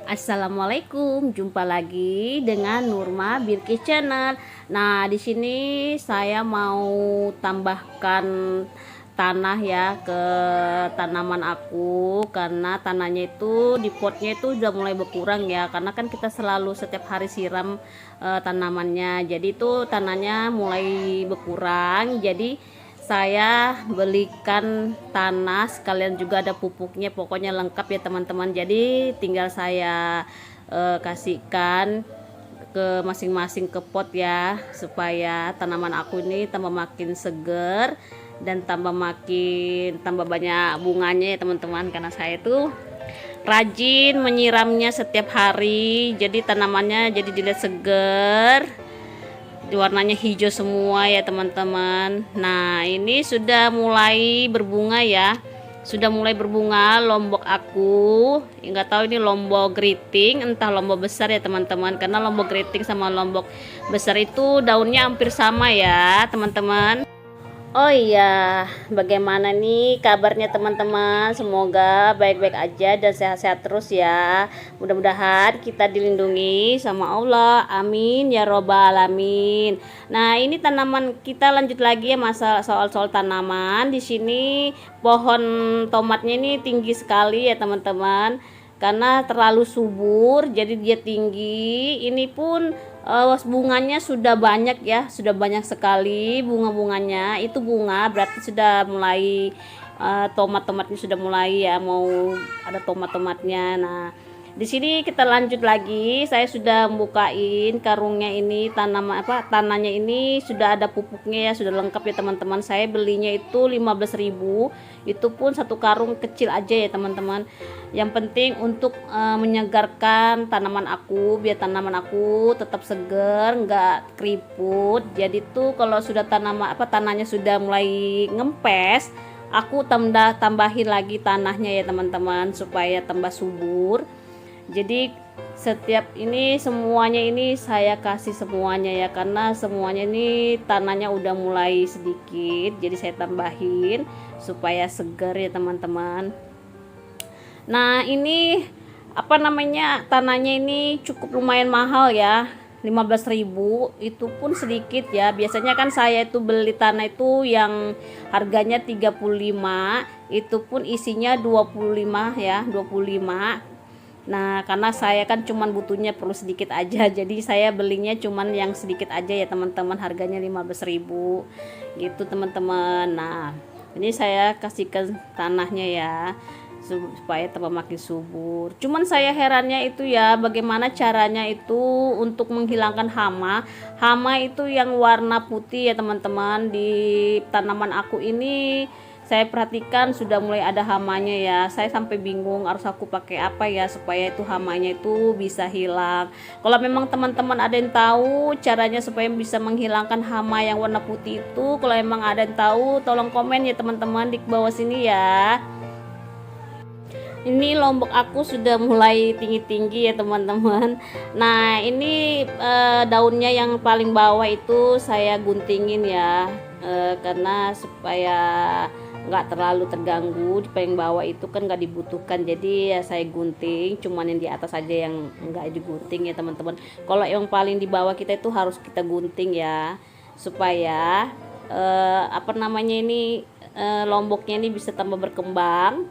Assalamualaikum, jumpa lagi dengan Nurma Birki Channel. Nah, di sini saya mau tambahkan tanah ya ke tanaman aku, karena tanahnya itu di potnya itu udah mulai berkurang ya, karena kan kita selalu setiap hari siram tanamannya. Jadi itu tanahnya mulai berkurang. Jadi saya belikan tanah sekalian juga ada pupuknya, pokoknya lengkap ya teman-teman. Jadi tinggal saya kasihkan ke masing-masing ke pot ya, supaya tanaman aku ini tambah makin seger dan tambah banyak bunganya ya teman-teman, karena saya tuh rajin menyiramnya setiap hari, jadi tanamannya jadi dilihat seger, warnanya hijau semua ya teman-teman. Nah, ini sudah mulai berbunga ya, sudah mulai berbunga lombok aku. Nggak tahu ini lombok geriting entah lombok besar ya teman-teman, karena lombok geriting sama lombok besar itu daunnya hampir sama ya teman-teman. Oh iya, bagaimana nih kabarnya teman-teman? Semoga baik-baik aja dan sehat-sehat terus ya. Mudah-mudahan kita dilindungi sama Allah. Amin ya robbal alamin. Nah, ini tanaman kita lanjut lagi ya, masalah soal tanaman. Di sini pohon tomatnya ini tinggi sekali ya teman-teman, karena terlalu subur jadi dia tinggi. Ini pun bunganya sudah banyak ya, sudah banyak sekali bunga-bunganya. Itu bunga berarti sudah mulai tomat-tomatnya sudah mulai ya, mau ada tomat-tomatnya. Nah, di sini kita lanjut lagi. Saya sudah membukain karungnya ini, tanahnya ini sudah ada pupuknya ya, sudah lengkap ya teman-teman. Saya belinya itu 15.000. Itu pun satu karung kecil aja ya teman-teman. Yang penting untuk menyegarkan tanaman aku, biar tanaman aku tetap segar, nggak keriput. Jadi tuh kalau sudah tanahnya sudah mulai ngempes, aku tambahin lagi tanahnya ya teman-teman, supaya tambah subur. Jadi setiap ini semuanya ini saya kasih semuanya ya, karena semuanya ini tanahnya udah mulai sedikit, jadi saya tambahin supaya segar ya teman-teman. Nah, ini tanahnya ini cukup lumayan mahal ya, 15.000. Itu pun sedikit ya. Biasanya kan saya itu beli tanah itu yang harganya 35, itu pun isinya 25 ya, 25. Nah, karena saya kan cuman butuhnya perlu sedikit aja, jadi saya belinya cuman yang sedikit aja ya teman-teman, harganya 15.000 gitu teman-teman. Nah, ini saya kasihkan tanahnya ya, supaya tambah makin subur. Cuman saya herannya itu ya, bagaimana caranya itu untuk menghilangkan hama. Hama itu yang warna putih ya teman-teman, di tanaman aku ini saya perhatikan sudah mulai ada hamanya ya. Saya sampai bingung harus aku pakai apa ya supaya itu hamanya itu bisa hilang. Kalau memang teman-teman ada yang tahu caranya supaya bisa menghilangkan hama yang warna putih itu, kalau memang ada yang tahu tolong komen ya teman-teman di bawah sini ya. Ini lombok aku sudah mulai tinggi-tinggi ya teman-teman. Nah, ini daunnya yang paling bawah itu saya guntingin ya, karena supaya nggak terlalu terganggu. Di paling bawah itu kan nggak dibutuhkan, jadi ya saya gunting, cuman yang di atas aja yang nggak digunting ya teman-teman. Kalau yang paling di bawah kita itu harus kita gunting ya, supaya lomboknya ini bisa tambah berkembang,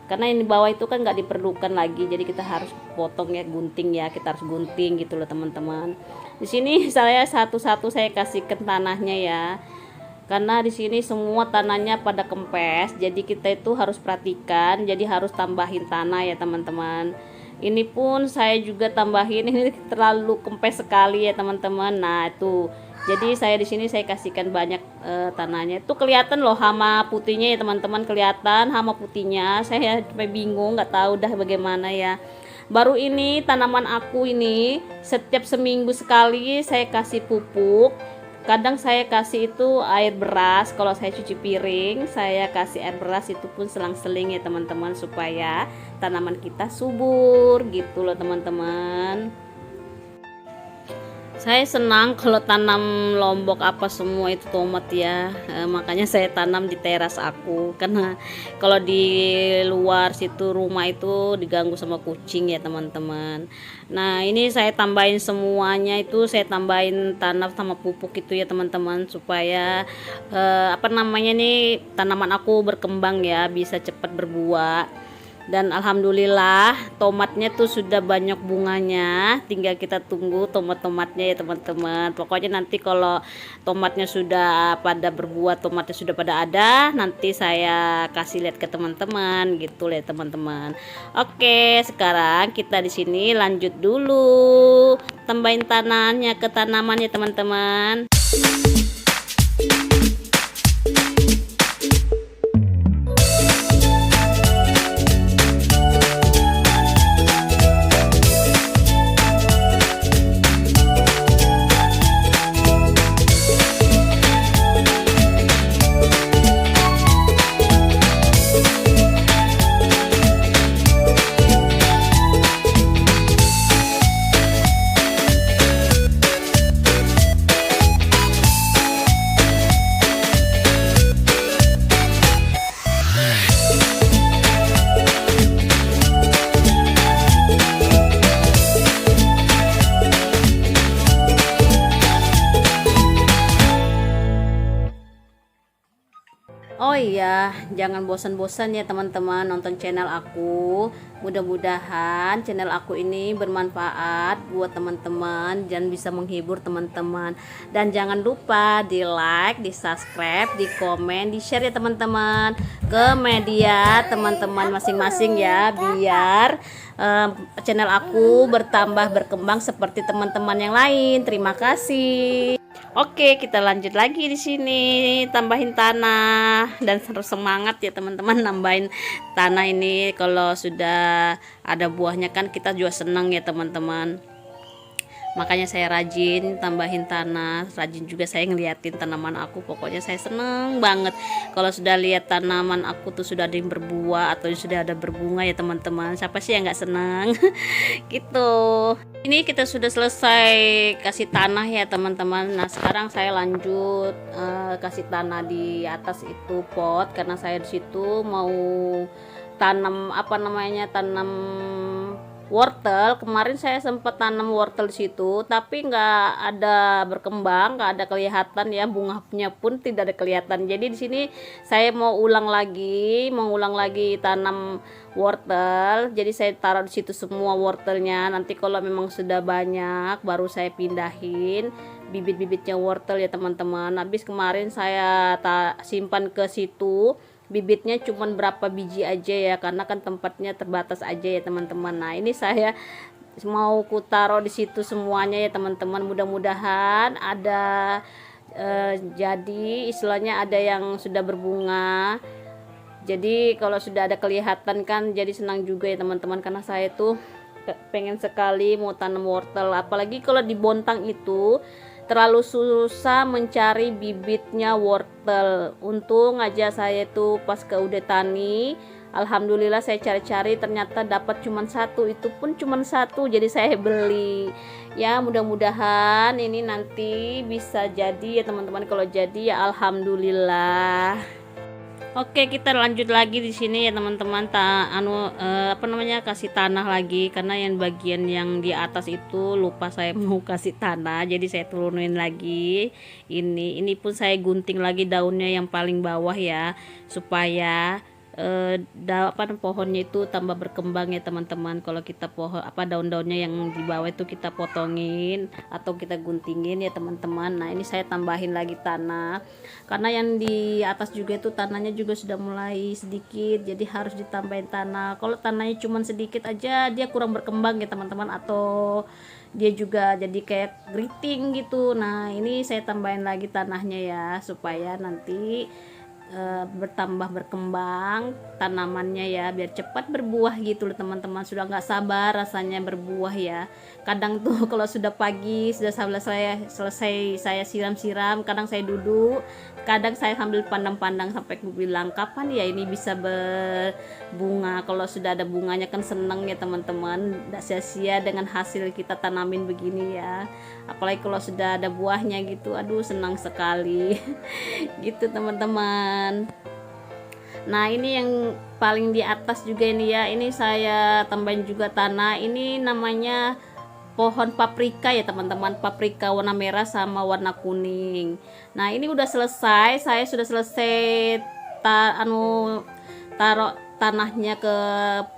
karena yang di bawah itu kan nggak diperlukan lagi, jadi kita harus potong ya, gunting ya, kita harus gunting gitu loh teman-teman. Di sini saya satu-satu saya kasihkan tanahnya ya, karena di sini semua tanahnya pada kempes, jadi kita itu harus perhatikan, jadi harus tambahin tanah ya teman-teman. Ini pun saya juga tambahin, ini terlalu kempes sekali ya teman-teman. Nah, itu jadi saya di sini saya kasihkan banyak tanahnya. Itu kelihatan loh hama putihnya ya teman-teman, kelihatan hama putihnya. Saya sampai bingung, nggak tahu dah bagaimana ya. Baru ini tanaman aku ini setiap seminggu sekali saya kasih pupuk. Kadang saya kasih itu air beras, kalau saya cuci piring saya kasih air beras, itu pun selang-seling ya teman-teman, supaya tanaman kita subur gitu loh teman-teman. Saya senang kalau tanam lombok apa semua itu tomat ya. Makanya saya tanam di teras aku, karena kalau di luar situ rumah itu diganggu sama kucing ya teman-teman. Nah ini saya tambahin semuanya, itu saya tambahin tanah sama pupuk itu ya teman-teman, supaya apa namanya nih, tanaman aku berkembang ya, bisa cepat berbuah. Dan alhamdulillah tomatnya tuh sudah banyak bunganya, tinggal kita tunggu tomat-tomatnya ya teman-teman. Pokoknya nanti kalau tomatnya sudah pada berbuah, tomatnya sudah pada ada, nanti saya kasih lihat ke teman-teman gitu ya teman-teman. Oke, sekarang kita di sini lanjut dulu tambahin tanahnya ke tanamannya teman-teman. Oh iya, jangan bosan-bosan ya teman-teman nonton channel aku. Mudah-mudahan channel aku ini bermanfaat buat teman-teman dan bisa menghibur teman-teman. Dan jangan lupa di like, di subscribe, di komen, di share ya teman-teman ke media teman-teman masing-masing ya, biar channel aku bertambah berkembang seperti teman-teman yang lain. Terima kasih. Oke, kita lanjut lagi di sini, tambahin tanah dan harus semangat ya teman-teman nambahin tanah ini. Kalau sudah ada buahnya kan kita juga senang ya teman-teman. Makanya saya rajin tambahin tanah, rajin juga saya ngeliatin tanaman aku. Pokoknya saya seneng banget kalau sudah lihat tanaman aku tuh sudah ada yang berbuah atau sudah ada berbunga ya teman-teman. Siapa sih yang nggak senang? Gitu. Ini kita sudah selesai kasih tanah ya teman-teman. Nah sekarang saya lanjut kasih tanah di atas itu pot, karena saya di situ mau tanam apa namanya, tanam wortel. Kemarin saya sempat tanam wortel di situ, tapi nggak ada berkembang, nggak ada kelihatan ya, bunganya pun tidak ada kelihatan. Jadi di sini saya mau ulang lagi tanam wortel. Jadi saya taruh di situ semua wortelnya. Nanti kalau memang sudah banyak, baru saya pindahin bibit-bibitnya wortel ya teman-teman. Habis kemarin saya simpan ke situ, bibitnya cuman berapa biji aja ya, karena kan tempatnya terbatas aja ya teman-teman. Nah ini saya mau ku taruh di situ semuanya ya teman-teman. Mudah-mudahan ada jadi istilahnya ada yang sudah berbunga. Jadi kalau sudah ada kelihatan kan jadi senang juga ya teman-teman, karena saya tuh pengen sekali mau tanam wortel. Apalagi kalau di Bontang itu terlalu susah mencari bibitnya wortel. Untung aja saya tuh pas ke Ude Tani, alhamdulillah saya cari-cari ternyata dapat cuman satu, itu pun cuman satu, jadi saya beli ya. Mudah-mudahan ini nanti bisa jadi ya teman-teman. Kalau jadi ya alhamdulillah. Oke, kita lanjut lagi di sini ya teman-teman. Apa namanya, kasih tanah lagi, karena yang bagian yang di atas itu lupa saya mau kasih tanah, jadi saya turunin lagi. Ini pun saya gunting lagi daunnya yang paling bawah ya, supaya pohonnya itu tambah berkembang ya teman-teman. Kalau kita daun-daunnya yang di bawah itu kita potongin atau kita guntingin ya teman-teman. Nah ini saya tambahin lagi tanah, karena yang di atas juga itu tanahnya juga sudah mulai sedikit, jadi harus ditambahin tanah. Kalau tanahnya cuma sedikit aja dia kurang berkembang ya teman-teman, atau dia juga jadi kayak geriting gitu. Nah ini saya tambahin lagi tanahnya ya, supaya nanti bertambah berkembang tanamannya ya, biar cepat berbuah gitu loh teman-teman. Sudah nggak sabar rasanya berbuah ya. Kadang tuh kalau sudah pagi sudah selesai saya siram-siram, kadang saya duduk, kadang saya sambil pandang-pandang sampai bilang kapan ya ini bisa berbunga. Kalau sudah ada bunganya kan seneng ya teman-teman, tidak sia-sia dengan hasil kita tanamin begini ya. Apalagi kalau sudah ada buahnya gitu, aduh senang sekali. Gitu teman-teman. Nah ini yang paling di atas juga ini ya, ini saya tambahin juga tanah. Ini namanya pohon paprika ya teman-teman, paprika warna merah sama warna kuning. Nah ini udah selesai, saya sudah selesai taruh tanahnya ke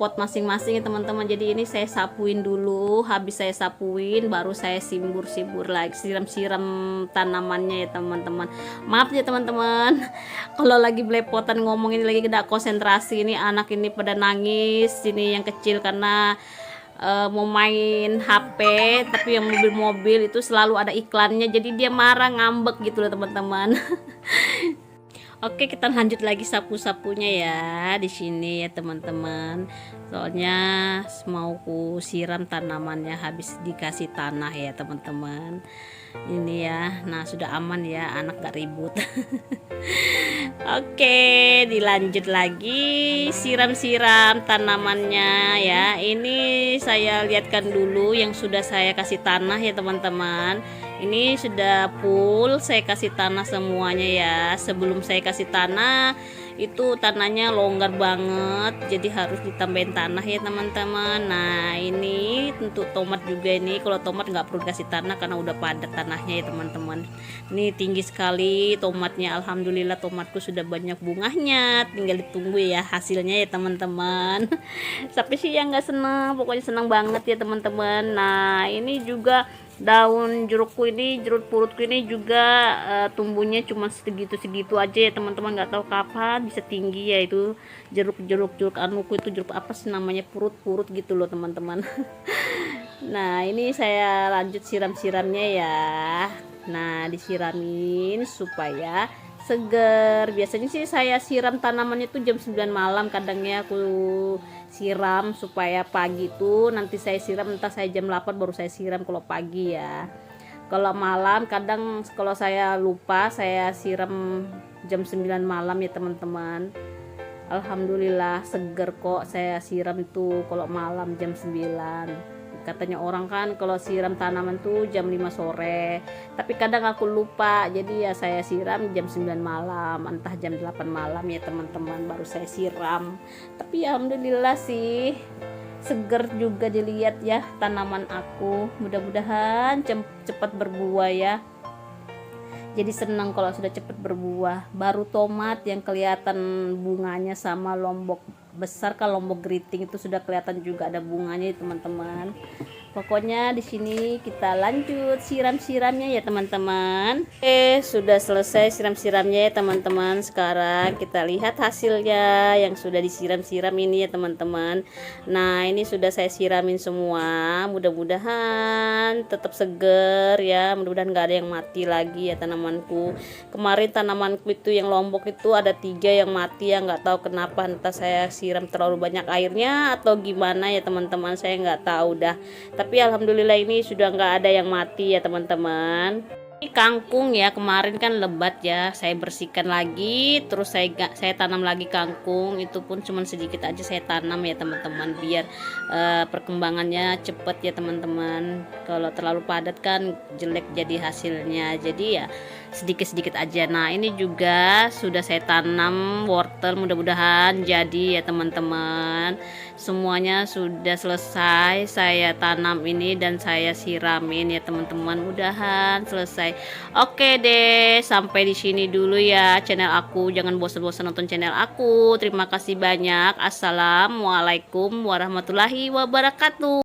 pot masing-masing ya teman-teman. Jadi ini saya sapuin dulu, habis saya sapuin baru saya simbur lagi, siram-siram tanamannya ya teman-teman. Maaf ya teman-teman kalau lagi belepotan ngomong, ini lagi tidak konsentrasi. Ini anak ini pada nangis, ini yang kecil karena mau main HP, tapi yang mobil-mobil itu selalu ada iklannya, jadi dia marah ngambek gitu loh teman-teman. Oke, kita lanjut lagi sapu-sapunya ya di sini ya teman-teman. Soalnya mau ku siram tanamannya, habis dikasih tanah ya teman-teman. Ini ya, nah sudah aman ya, anak gak ribut. Oke, dilanjut lagi siram-siram tanamannya ya. Ini saya lihatkan dulu yang sudah saya kasih tanah ya teman-teman. Ini sudah full saya kasih tanah semuanya ya. Sebelum saya kasih tanah itu tanahnya longgar banget, jadi harus ditambahin tanah ya teman-teman. Nah ini untuk tomat juga, ini kalau tomat nggak perlu kasih tanah karena udah padat tanahnya ya teman-teman. Ini tinggi sekali tomatnya, alhamdulillah tomatku sudah banyak bunganya, tinggal ditunggu ya hasilnya ya teman-teman. Sampai sih yang nggak seneng, pokoknya senang banget ya teman-teman. Nah ini juga daun jerukku ini, jeruk purutku ini juga tumbuhnya cuma segitu aja ya teman-teman, nggak tahu kapan bisa tinggi ya. Itu jeruk anuku itu jeruk apa sih namanya, purut gitu loh teman-teman. Nah ini saya lanjut siram-siramnya ya. Nah disiramin supaya seger. Biasanya sih saya siram tanamannya tuh jam 9 malam, kadangnya aku siram supaya pagi tuh nanti saya siram, entah saya jam 8 baru saya siram kalau pagi ya. Kalau malam kadang kalau saya lupa saya siram jam 9 malam ya teman-teman. Alhamdulillah seger kok saya siram itu kalau malam jam 9. Katanya orang kan kalau siram tanaman tuh jam 5 sore, tapi kadang aku lupa, jadi ya saya siram jam 9 malam, entah jam 8 malam ya teman-teman baru saya siram. Tapi alhamdulillah sih seger juga dilihat ya tanaman aku, mudah-mudahan cepat berbuah ya. Jadi senang kalau sudah cepat berbuah. Baru tomat yang kelihatan bunganya sama lombok besar, kalau lombok geriting itu sudah kelihatan juga ada bunganya ya teman-teman. Pokoknya di sini kita lanjut siram-siramnya ya teman-teman. Sudah selesai siram-siramnya ya teman-teman. Sekarang kita lihat hasilnya yang sudah disiram-siram ini ya teman-teman. Nah ini sudah saya siramin semua, mudah-mudahan tetap seger ya, mudah-mudahan nggak ada yang mati lagi ya tanamanku. Kemarin tanamanku itu yang lombok itu ada 3 yang mati ya, nggak tahu kenapa, entah saya siram terlalu banyak airnya atau gimana ya teman-teman, saya nggak tahu dah. Tapi alhamdulillah ini sudah nggak ada yang mati ya teman-teman. Ini kangkung ya, kemarin kan lebat ya, saya bersihkan lagi, terus saya tanam lagi kangkung. Itu pun cuma sedikit aja saya tanam ya teman-teman, biar perkembangannya cepet ya teman-teman. Kalau terlalu padat kan jelek jadi hasilnya, jadi ya sedikit-sedikit aja. Nah ini juga sudah saya tanam wortel, mudah-mudahan jadi ya teman-teman. Semuanya sudah selesai saya tanam ini dan saya siramin ya teman-teman, mudahan selesai. Oke deh, sampai di sini dulu ya channel aku, jangan bosan-bosan nonton channel aku. Terima kasih banyak. Assalamualaikum warahmatullahi wabarakatuh.